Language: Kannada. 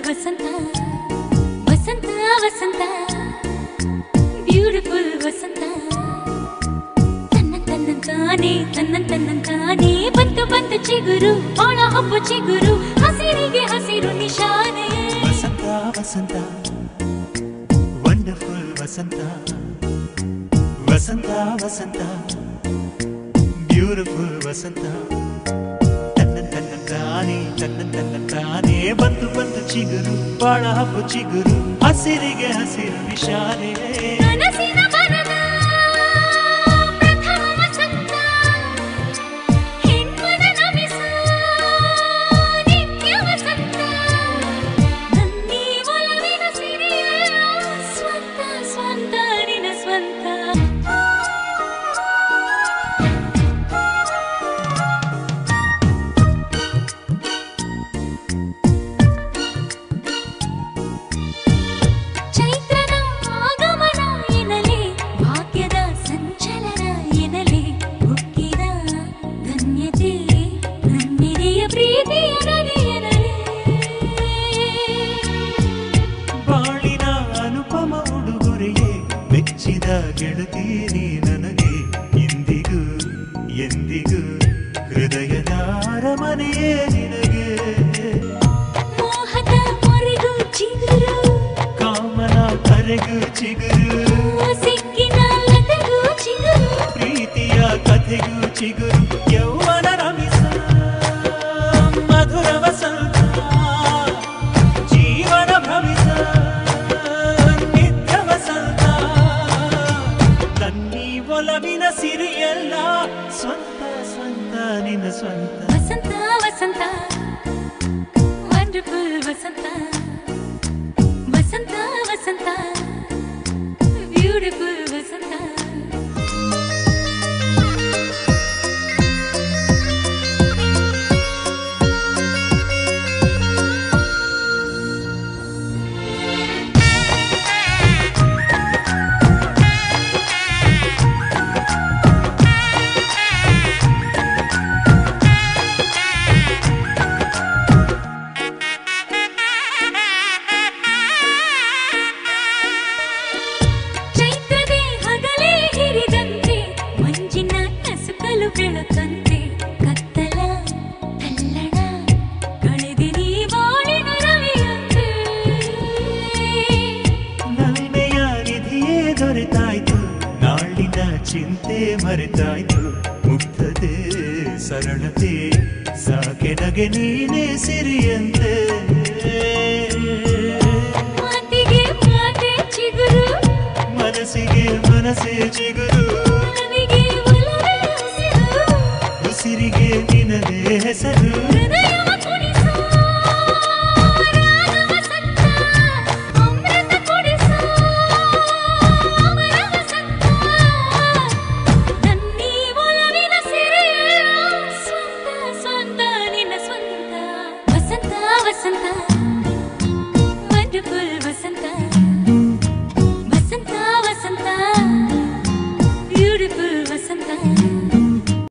ವಸಂತ ವಸಂತ ವಸಂತ ಬ್ಯೂಟಿಫುಲ್ ವಸಂತ ತನ್ನಂತಾನೆ ಬಂತು ಬಂತು ಚಿಗುರು ಬಾಳ ಹಬ್ಬ ಚಿಗುರು ಹಸಿರಿಗೆ ಹಸಿರು ನಿಶಾನೆ ವಸಂತ ವಸಂತ ವಂಡರ್ಫುಲ್ ವಸಂತ ವಸಂತ ವಸಂತ ಬ್ಯೂಟಿಫುಲ್ ವಸಂತ ತನ್ನಂತಾನೆ ಬಂತು ಬಂತು ಚಿಗುರು ಬಾಳ ಹಬ್ಬ ಚಿಗುರು ಹಸಿರಿಗೆ ಹಸಿರು ನಿಶಾನೆ ಬಾಳಿನ ಅನುಪಮ ಉಡುಗೊರೆಯೇ ಮೆಚ್ಚಿದ ಗೆಳತೀರಿ ನನಗೆ ಇಂದಿಗೂ ಎಂದಿಗೂ ಹೃದಯದ ಅರಮನೆಯೇ ನಿನಗೆ ಮೋಹದ ಮೊರೆಗೂ ಚಿಗುರು ಕಾಮನ ಕರೆಗೂ ಚಿಗುರು ಸಿಕ್ಕಿನ ಲತೆಗೂ ಚಿಗುರು ಪ್ರೀತಿಯ ಕಥೆಗೂ ಚಿಗುರು ಯೌವನ ರಮಿಸ ಮಧುರ ವಸಂತ ಜೀವನ ಭವಿಸ ನಿತ್ಯ ವಸಂತ ತನ್ನಿ ಒಲವಿನ ಸಿರಿಯಲ್ಲ ಸ್ವಂತ ಸ್ವಂತ ನಿನ್ನ ಸ್ವಂತ ವಸಂತ ವಸಂತ ವಂಡರ್ಫುಲ್ ವಸಂತ ವಸಂತ ವಸಂತ ಬ್ಯೂಟಿಫುಲ್ ವಸಂತ ಬೆಳಕಂತೆ ಕತ್ತಲ ತಲ್ಲಣ ಕಳೆದಿರಿ ಬಾಳಿನ ರವಿಯಂತೆ ನಲ್ಮೆಯ ನಿಧಿಯೇ ದೊರೆತಾಯ್ತು ನಾಳಿನ ಚಿಂತೆ ಮರೆತಾಯ್ತು ಮುಗ್ಧತೆ ಸರಳತೆ ಸಾಕೆ ನಗೆ ನೀನೇ ಸಿರಿಯಂತೆ ಮಾತಿಗೆ ಮಾತೆ ಚಿಗುರು ಮನಸ್ಸಿಗೆ ಮನಸ್ಸೇ ಚಿಗುರು ನನಗೆ ಉಸಿರಿಗೆ ನಿನದೇ ಹೆಸರು